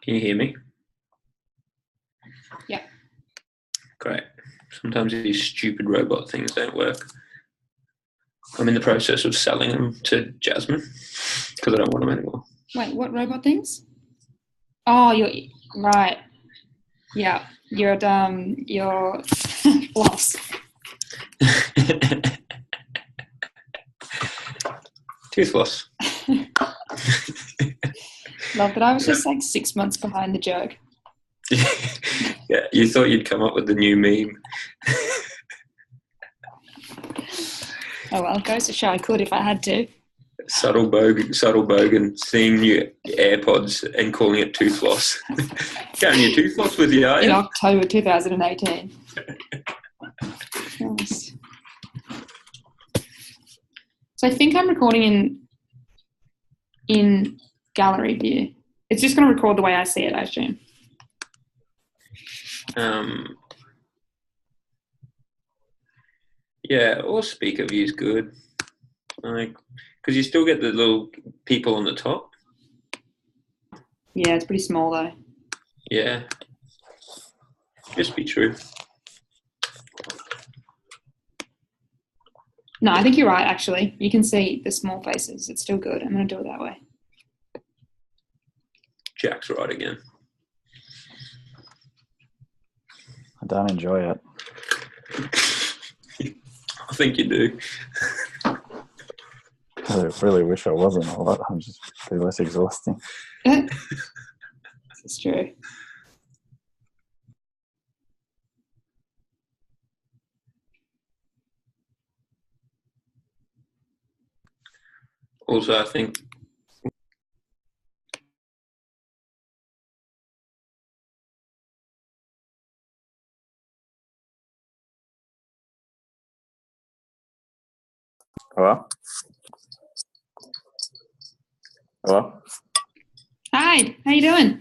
Can you hear me? Yeah. Great. Sometimes these stupid robot things don't work. I'm in the process of selling them to Jasmine because I don't want them anymore. Wait, what robot things? Oh, you're right. Yeah, your floss. Tooth floss. Love that I was just like 6 months behind the joke. Yeah, you thought you'd come up with the new meme. Oh well, goes to show I could if I had to. Subtle bogan seeing new AirPods and calling it tooth floss. Carrying your tooth floss with you, are you? In October 2018. Nice. So I think I'm recording in gallery view. It's just going to record the way I see it, I assume. Yeah, or speaker view is good. Like, because you still get the little people on the top. Yeah, it's pretty small though. Yeah. Just be true. No, I think you're right, actually. You can see the small faces. It's still good. I'm going to do it that way. Jack's right again. I don't enjoy it. I think you do. I really wish I wasn't. I'm just be less exhausting. It's true. Also, I think Hello? Hello? Hi, how you doing?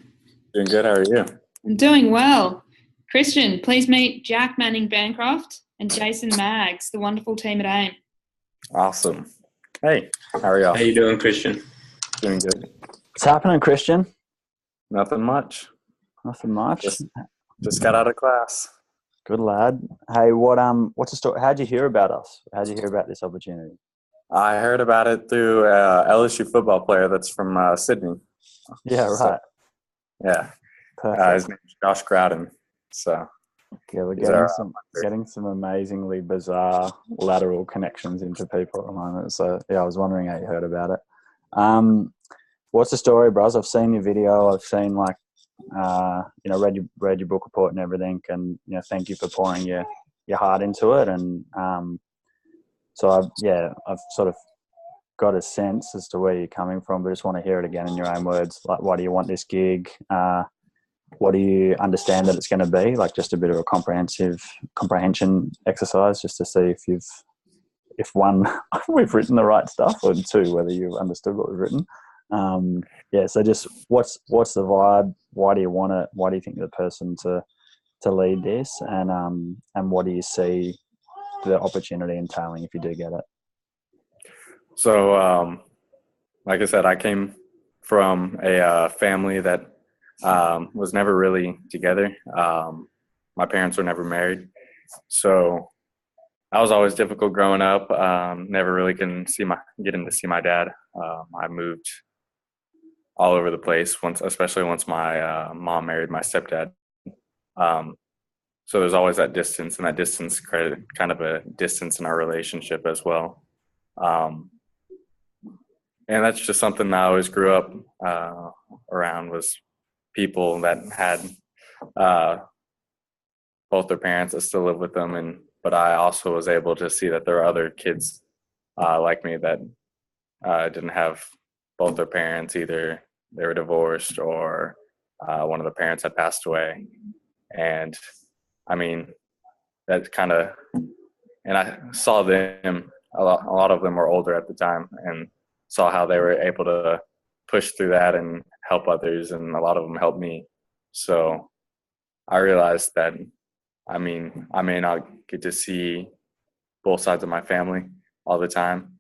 Doing good. How are you? I'm doing well. Christian, please meet Jack Manning-Bancroft and Jason Maggs, the wonderful team at AIM. Awesome. Hey, how are y'all? how you doing, Christian? Doing good. What's happening, Christian? Nothing much. Nothing much. Just got out of class. Good lad. Hey, what's the story? How'd you hear about us? How'd you hear about this opportunity? I heard about it through LSU football player that's from Sydney. Yeah, right. So, yeah. Perfect. His name's Josh Groudon. So Yeah, we're he's getting some amazingly bizarre lateral connections into people at the moment. So yeah, I was wondering how you heard about it. What's the story, bros? I've seen your video. I've seen read your book report and everything, and thank you for pouring your heart into it. And so I've sort of got a sense as to where you're coming from, but just want to hear it again in your own words. Like, why do you want this gig? What do you understand that it's going to be? Like, just a bit of a comprehension exercise, just to see if one, we've written the right stuff, or two, whether you've understood what we've written. So just what's the vibe? Why do you want it? Why do you think you're the person to lead this? And what do you see the opportunity entailing if you do get it? So, like I said, I came from a family that was never really together. My parents were never married. So I was always difficult growing up. Never really get in to see my dad. I moved all over the place especially once my mom married my stepdad. So there's always that distance, and that distance created kind of a distance in our relationship as well. And that's just something that I always grew up around, was people that had both their parents that still live with them, but I also was able to see that there are other kids like me that didn't have both their parents. Either they were divorced or one of the parents had passed away. And I mean, that kind of, and I saw them, a lot of them were older at the time, and saw how they were able to push through that and help others, and a lot of them helped me. So I realized that, I may not get to see both sides of my family all the time,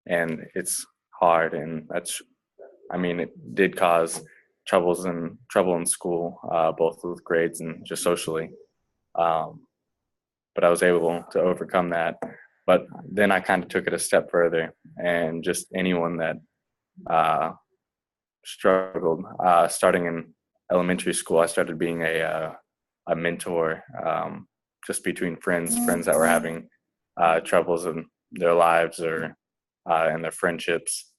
and it's hard, and it did cause trouble in school, both with grades and just socially. But I was able to overcome that. But then I kind of took it a step further, and just anyone that struggled, starting in elementary school, I started being a mentor, just between friends that were having troubles in their lives or in their friendships.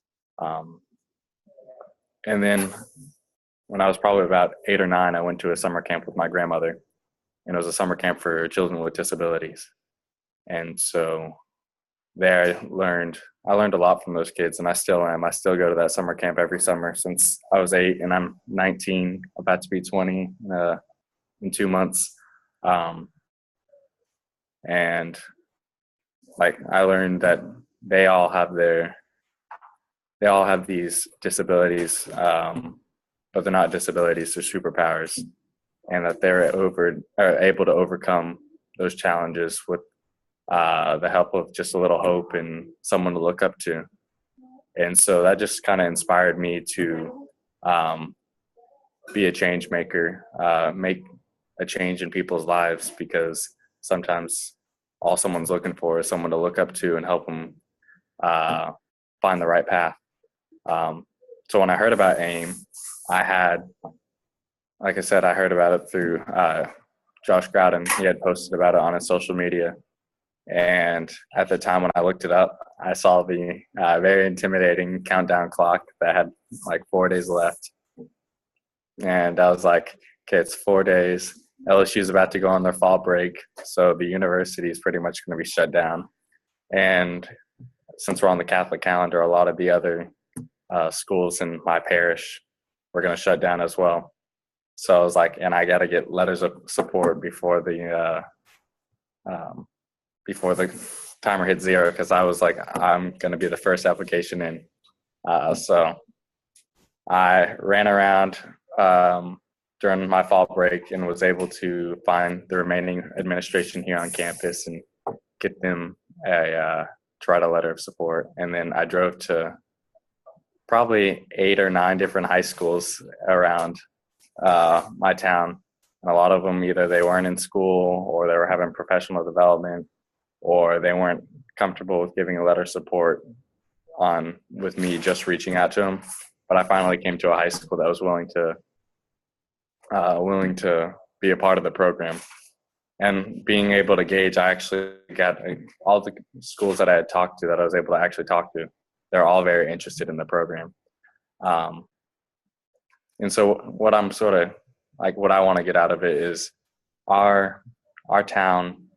And then when I was probably about 8 or 9, I went to a summer camp with my grandmother, and it was a summer camp for children with disabilities. And so there I learned a lot from those kids, and I still am. I still go to that summer camp every summer since I was 8, and I'm 19, about to be 20 in 2 months. And like I learned that they all have these disabilities, but they're not disabilities, they're superpowers, and that they're able to overcome those challenges with the help of just a little hope and someone to look up to. And so that just kind of inspired me to be a change maker, make a change in people's lives, because sometimes all someone's looking for is someone to look up to and help them find the right path. So when I heard about AIM, like I said, I heard about it through Josh Groudon. He had posted about it on his social media. And at the time when I looked it up, I saw the very intimidating countdown clock that had like 4 days left. And I was like, okay, it's 4 days. LSU's about to go on their fall break, so the university is pretty much going to be shut down. And since we're on the Catholic calendar, a lot of the other schools in my parish were going to shut down as well. So I was like, and I got to get letters of support before the timer hit 0, because I was like, I'm going to be the first application in. So I ran around during my fall break and was able to find the remaining administration here on campus and get them to write a letter of support. And then I drove to probably 8 or 9 different high schools around my town. And a lot of them, either they weren't in school or they were having professional development, or they weren't comfortable with giving a letter of support with me just reaching out to them. But I finally came to a high school that was willing to be a part of the program. And being able to gauge, I actually got all the schools that I had talked to, that I was able to actually talk to, they're all very interested in the program. And so what I'm sort of like, what I want to get out of it is our town,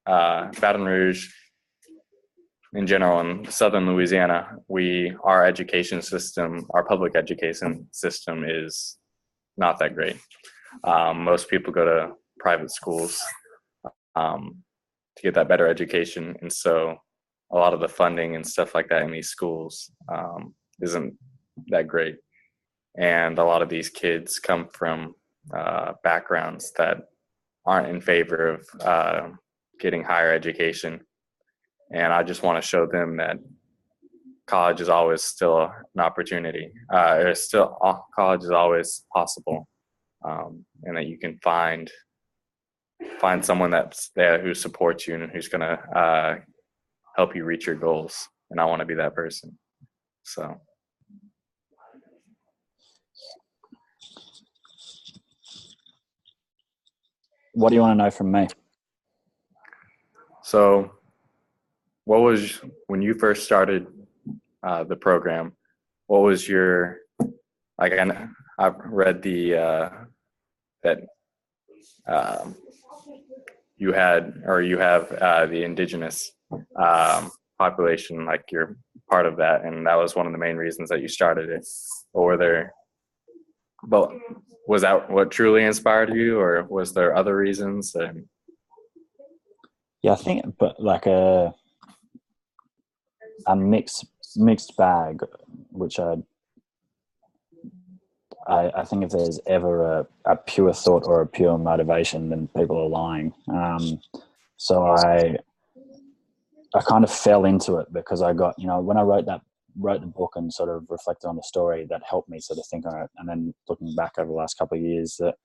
Baton Rouge in general, in southern Louisiana, our education system, our public education system is not that great. Most people go to private schools to get that better education. And so a lot of the funding and stuff like that in these schools isn't that great. And a lot of these kids come from backgrounds that aren't in favor of getting higher education. And I just want to show them that college is always still an opportunity. College is always possible, and that you can find someone that's there who supports you and who's going to help you reach your goals. And I want to be that person. So. What do you want to know from me? So, when you first started the program, what was your, like, I've read that you have the indigenous population, like you're part of that, and that was one of the main reasons that you started it. But was that what truly inspired you, or was there other reasons? Yeah, I think, but like a mixed bag, which I think if there's ever a pure thought or a pure motivation, then people are lying. So I kind of fell into it because I got, when I wrote wrote the book and sort of reflected on the story, that helped me sort of think on it. And then looking back over the last couple of years, that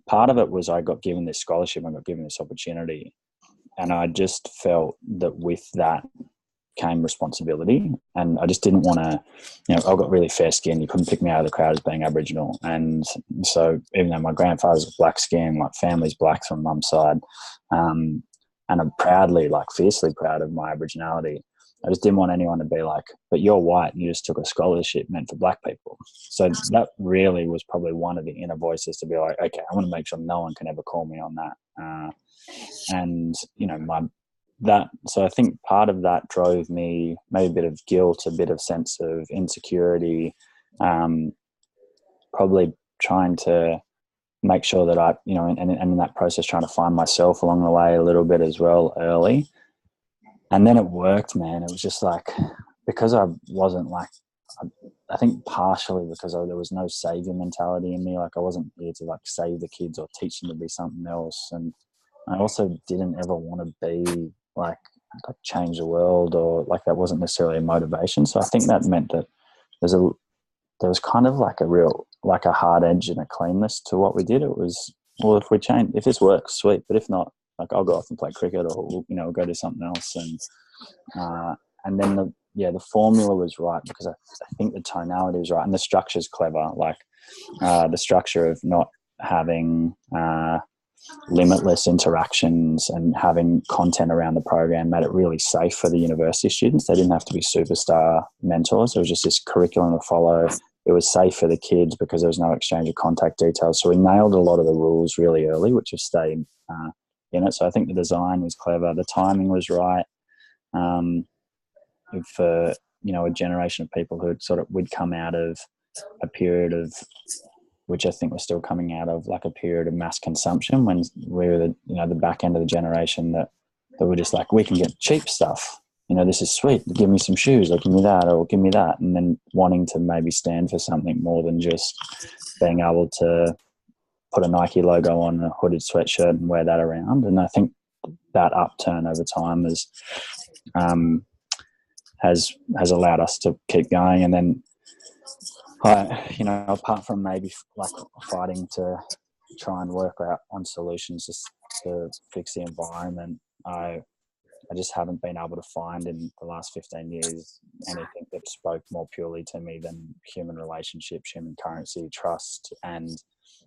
part of it was I got given this scholarship, I got given this opportunity, and I just felt that with that came responsibility, and I just didn't want to, I got really fair skin. You couldn't pick me out of the crowd as being Aboriginal. And so even though my grandfather's black skin, like family's blacks on mum's side, and I'm proudly, like fiercely proud of my Aboriginality, I just didn't want anyone to be like, but you're white and you just took a scholarship meant for black people. So that really was probably one of the inner voices to be like, okay, I want to make sure no one can ever call me on that. And, so I think part of that drove me, maybe a bit of guilt, a bit of sense of insecurity, probably trying to make sure that I, and in that process, trying to find myself along the way a little bit as well early. And then it worked, man. It was just like, because I wasn't like, I think partially because there was no savior mentality in me. Like I wasn't here to like save the kids or teach them to be something else. And I also didn't ever want to be like change the world, or like that wasn't necessarily a motivation. So I think that meant that there was kind of like a hard edge and a cleanness to what we did. It was, well, if this works, sweet. But if not, like I'll go off and play cricket, or we'll go do something else. And then the formula was right, because I think the tonality was right and the structure's clever. Like the structure of not having limitless interactions and having content around the program made it really safe for the university students. They didn't have to be superstar mentors. It was just this curriculum to follow. It was safe for the kids because there was no exchange of contact details. So we nailed a lot of the rules really early, which have stayed in it. So I think the design was clever. The timing was right. For, a generation of people who would come out of a period of, which I think we're still coming out of, like a period of mass consumption, when we were the back end of the generation that were just like, we can get cheap stuff. This is sweet. Give me some shoes, or give me that, or give me that. And then wanting to maybe stand for something more than just being able to put a Nike logo on a hooded sweatshirt and wear that around. And I think that upturn over time has allowed us to keep going. And then, apart from maybe like fighting to try and work out on solutions just to fix the environment, I just haven't been able to find in the last 15 years anything that spoke more purely to me than human relationships, human currency, trust, and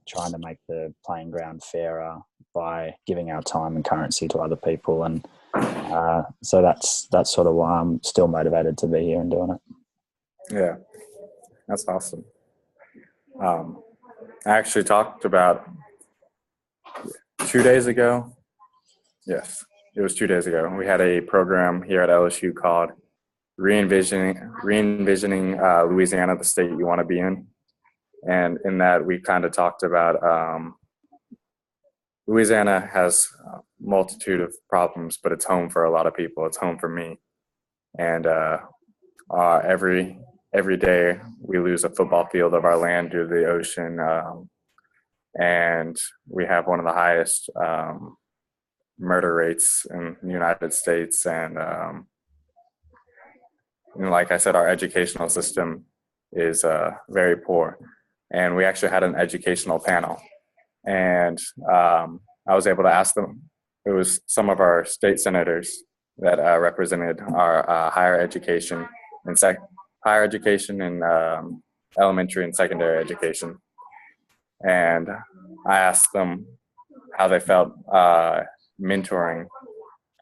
trying to make the playing ground fairer by giving our time and currency to other people. And so that's sort of why I'm still motivated to be here and doing it. Yeah, that's awesome. I actually talked about 2 days ago. Yes, it was 2 days ago. We had a program here at LSU called Re-envisioning Louisiana, the state you want to be in. And in that, we kind of talked about Louisiana has a multitude of problems, but it's home for a lot of people. It's home for me. And every day we lose a football field of our land due to the ocean. And we have one of the highest murder rates in the United States. And like I said, our educational system is very poor. And we actually had an educational panel. And I was able to ask them, it was some of our state senators that represented our higher education and elementary and secondary education. And I asked them how they felt mentoring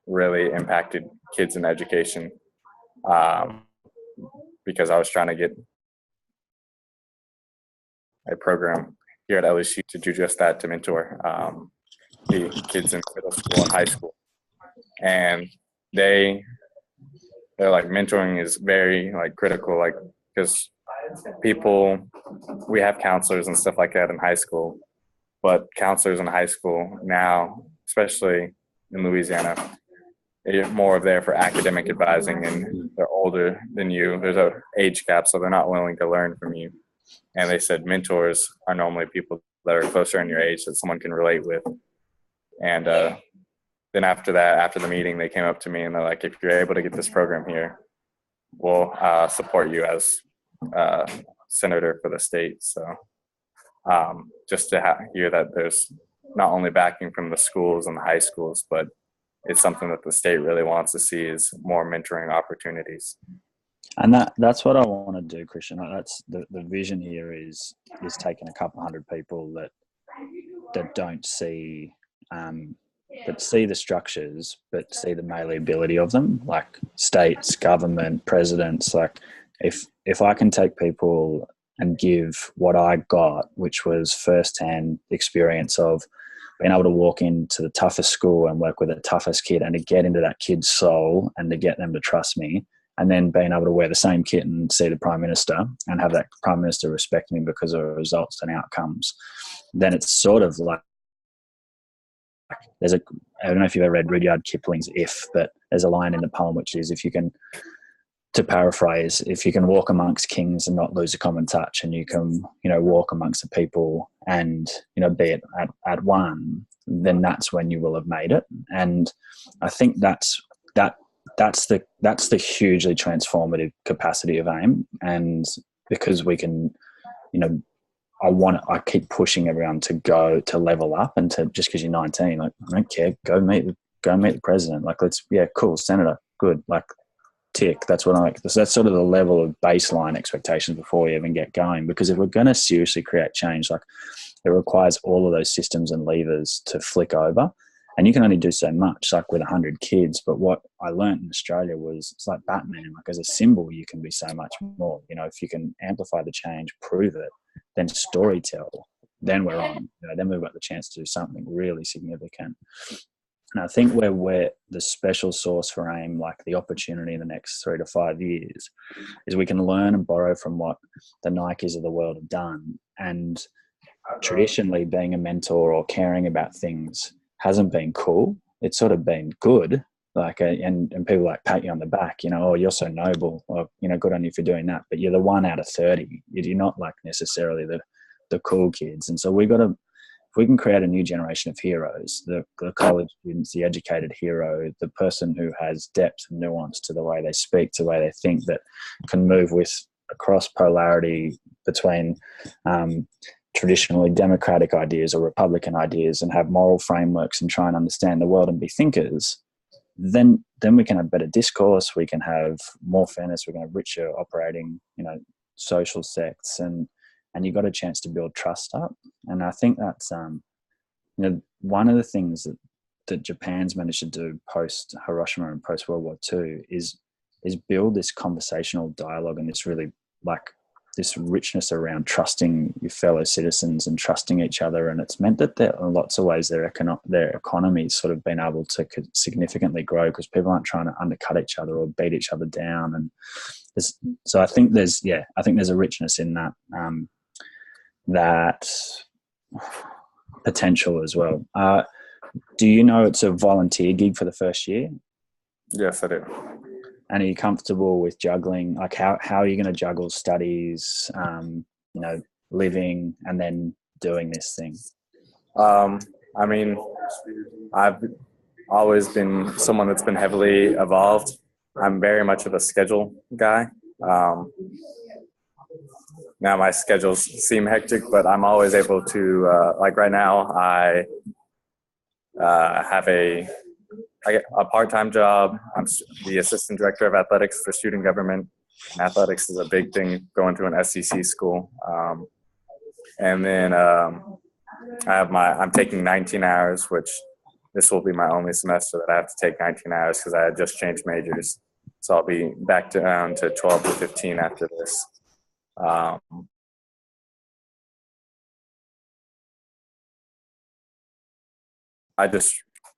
really impacted kids in education, because I was trying to get a program here at LSU to do just that, to mentor the kids in middle school and high school. And they're like, mentoring is very like critical, like, because we have counselors and stuff like that in high school, but counselors in high school now, especially in Louisiana, they're more of there for academic advising, and they're older than you. There's an age gap, so they're not willing to learn from you. And they said mentors are normally people that are closer in your age that someone can relate with. And then after the meeting, they came up to me and they're like, if you're able to get this program here, will support you as senator for the state. So just to hear that there's not only backing from the schools and the high schools, but it's something that the state really wants to see is more mentoring opportunities. And that's what I want to do, Christian. That's the vision here is taking a couple hundred people that don't see that see the structures but see the malleability of them, like states, government, presidents. Like if I can take people and give what I got, which was firsthand experience of being able to walk into the toughest school and work with the toughest kid and to get into that kid's soul and to get them to trust me, and then being able to wear the same kit and see the Prime Minister and have that Prime Minister respect me because of results and outcomes, then it's sort of like I don't know if you've ever read Rudyard Kipling's If, but there's a line in the poem which is, if you can, to paraphrase, if you can walk amongst kings and not lose a common touch, and you can, walk amongst the people and, be it at one, then that's when you will have made it. And I think that's the hugely transformative capacity of AIM. And because we can, I keep pushing everyone to level up and to, just because you're 19, like, I don't care, go meet the president. Like, cool, senator, good. Like, tick. That's what I like. So that's sort of the level of baseline expectations before we even get going. Because if we're going to seriously create change, like, it requires all of those systems and levers to flick over. And you can only do so much, like with 100 kids. But what I learned in Australia was, it's like Batman. Like, as a symbol, you can be so much more. If you can amplify the change, prove it, then storytell, then we're on. Then we've got the chance to do something really significant. And I think where the special sauce for AIM, like the opportunity in the next 3 to 5 years, is we can learn and borrow from what the Nikes of the world have done. And traditionally, being a mentor or caring about things hasn't been cool. It's sort of been good, like, and people like pat you on the back, oh, you're so noble, or, good on you for doing that. But you're the 1 out of 30. You're not like necessarily the cool kids. And so if we can create a new generation of heroes, the college students, the educated hero, the person who has depth and nuance to the way they speak, to the way they think, that can move across polarity between traditionally democratic ideas or Republican ideas and have moral frameworks and try and understand the world and be thinkers, then we can have better discourse, we can have more fairness, we can have richer operating, social sects, and you got a chance to build trust up. And I think that's one of the things that Japan's managed to do post Hiroshima and post World War II is build this conversational dialogue and this really, like, this richness around trusting your fellow citizens and trusting each other. And it's meant that in lots of ways their economy's sort of been able to significantly grow because people aren't trying to undercut each other or beat each other down. And so I think there's a richness in that potential as well. Do you know it's a volunteer gig for the first year? Yes, I do. And are you comfortable with juggling? Like, how are you going to juggle studies, living, and then doing this thing? I mean, I've always been someone that's been heavily evolved. I'm very much of a schedule guy. Now my schedules seem hectic, but I'm always able to, like right now, I have a part-time job. I'm the assistant director of athletics for student government. Athletics is a big thing going to an SEC school. And then I'm taking 19 hours, which this will be my only semester that I have to take 19 hours because I had just changed majors. So I'll be back down to 12 to 15 after this. I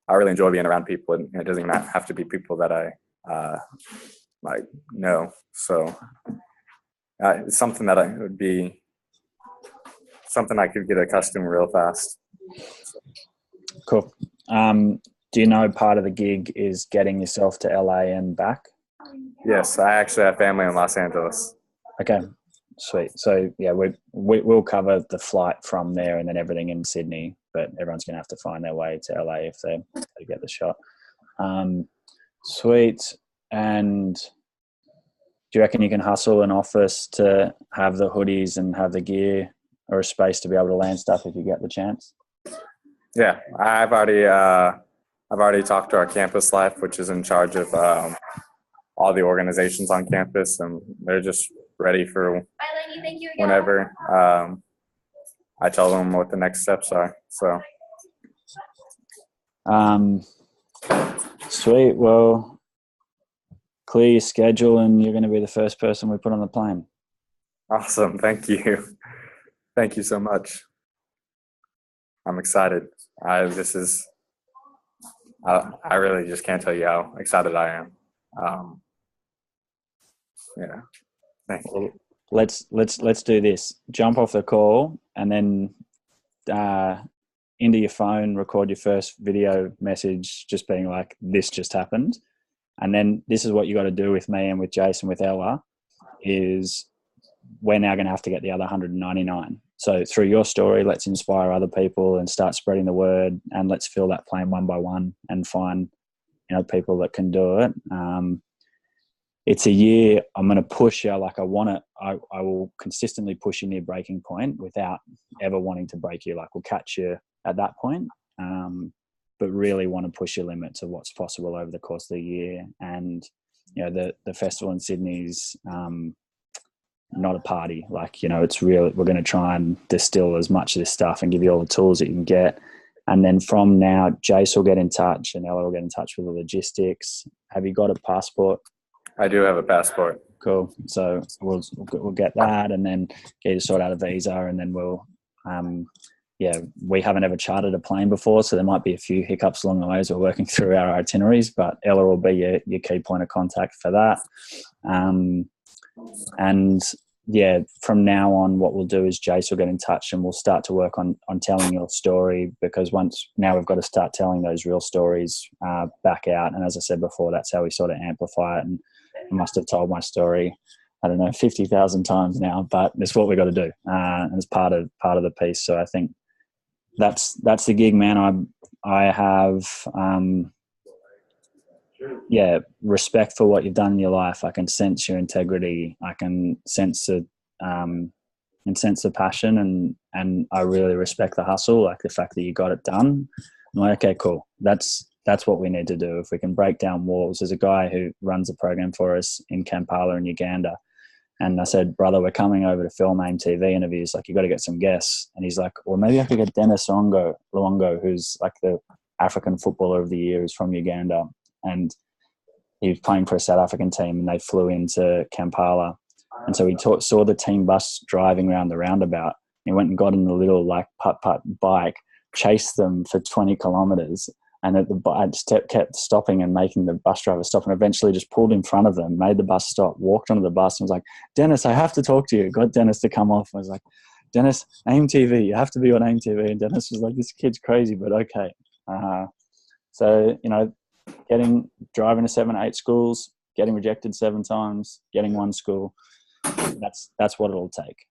really enjoy being around people, and it doesn't even have to be people that I know. So it's something that would be something I could get accustomed real fast. Cool. Do you know part of the gig is getting yourself to LA and back? Yes, I actually have family in Los Angeles. Okay, sweet. So yeah, we'll cover the flight from there and then everything in Sydney, but everyone's going to have to find their way to LA if they get the shot. Sweet. And you reckon you can hustle an office to have the hoodies and have the gear or a space to be able to land stuff if you get the chance? Yeah, I've already talked to our campus life, which is in charge of all the organizations on campus, and they're just ready for whenever I tell them what the next steps are. So, sweet. Well, clear your schedule, and you're going to be the first person we put on the plane. awesome. Thank you. Thank you so much. I'm excited. I really just can't tell you how excited I am. Yeah. Thank you. Well, let's do this. Jump off the call and then into your phone, record your first video message, just being like, "This just happened," and then this is what you got to do with me and with Jason, with Ella, is we're now going to have to get the other 199. So through your story, let's inspire other people and start spreading the word, and let's fill that plane one by one and find, people that can do it. It's a year I'm going to push you like I want it. I will consistently push you near breaking point without ever wanting to break you. Like, we'll catch you at that point, but really want to push your limits of what's possible over the course of the year. And, the festival in Sydney's not a party. Like, it's real. We're going to try and distill as much of this stuff and give you all the tools that you can get. And then from now, Jace will get in touch and Ella will get in touch with the logistics. Have you got a passport? I do have a passport. Cool. So we'll get that, and then get you to sort out a visa, and then we'll, we haven't ever chartered a plane before, so there might be a few hiccups along the way as we're working through our itineraries, but Ella will be your key point of contact for that. And yeah, from now on, what we'll do is Jace will get in touch and we'll start to work on telling your story, because now we've got to start telling those real stories back out. And as I said before, that's how we sort of amplify it. And I must have told my story, 50,000 times now, but it's what we got to do. And it's part of the piece. So I think that's the gig, man. I have, respect for what you've done in your life. I can sense your integrity. I can sense the passion, and I really respect the hustle, like the fact that you got it done. I'm like, okay, cool. That's what we need to do. If we can break down walls. There's a guy who runs a program for us in Kampala in Uganda. And I said, brother, we're coming over to film AIM TV interviews. Like, you got to get some guests. And he's like, well, maybe I could get Dennis Luongo, who's like the African footballer of the year, who's from Uganda. And he was playing for a South African team, and they flew into Kampala. And so he saw the team bus driving around the roundabout. He went and got in the little like putt-putt bike, chased them for 20 kilometers. And I just kept stopping and making the bus driver stop, and eventually just pulled in front of them, made the bus stop, walked onto the bus, and was like, Dennis, I have to talk to you. Got Dennis to come off. I was like, Dennis, AIM TV, you have to be on AIM TV. And Dennis was like, this kid's crazy, but okay. So, driving to 7 or 8 schools, getting rejected 7 times, getting one school, that's what it'll take.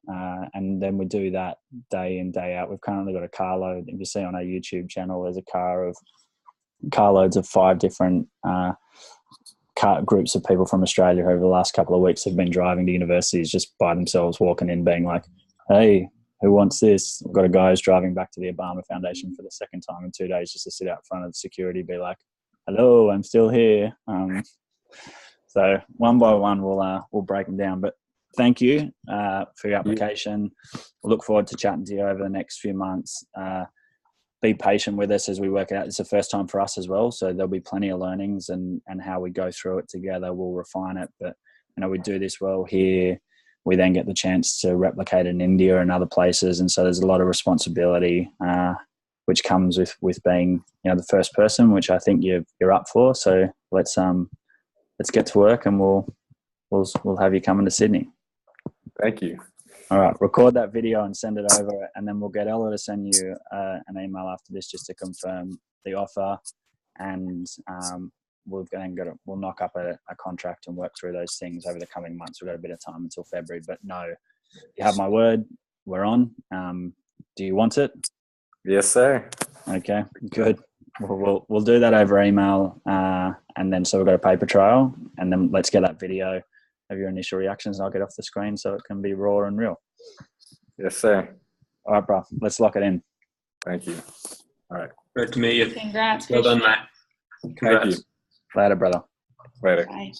And then we do that day in, day out. We've currently got a carload. If you see on our YouTube channel, there's carloads of 5 different groups of people from Australia who over the last couple of weeks have been driving to universities just by themselves, walking in being like, hey, who wants this? We've got a guy who's driving back to the Obama Foundation for the second time in 2 days just to sit out front of the security, be like, hello, I'm still here. So one by one, we'll break them down. But thank you for your application. We'll look forward to chatting to you over the next few months. Be patient with us as we work it out. It's the first time for us as well, so there'll be plenty of learnings, and how we go through it together, we'll refine it. But we do this well here. We then get the chance to replicate in India and other places, and so there's a lot of responsibility which comes with being the first person, which I think you're up for. So let's get to work, and we'll have you coming to Sydney. Thank you. All right, record that video and send it over, and then we'll get Ella to send you an email after this just to confirm the offer, and we'll knock up a contract and work through those things over the coming months. We've got a bit of time until February, but no, you have my word. We're on. Do you want it? Yes, sir. Okay, good. We'll do that over email, and then so we've got a paper trail, and then let's get that video have your initial reactions, and I'll get off the screen so it can be raw and real. Yes, sir. All right, bro. Let's lock it in. Thank you. All right. Great to meet you. Congrats. Well done, Fish. mate. Congrats. Thank you. Later, brother. Later. Bye.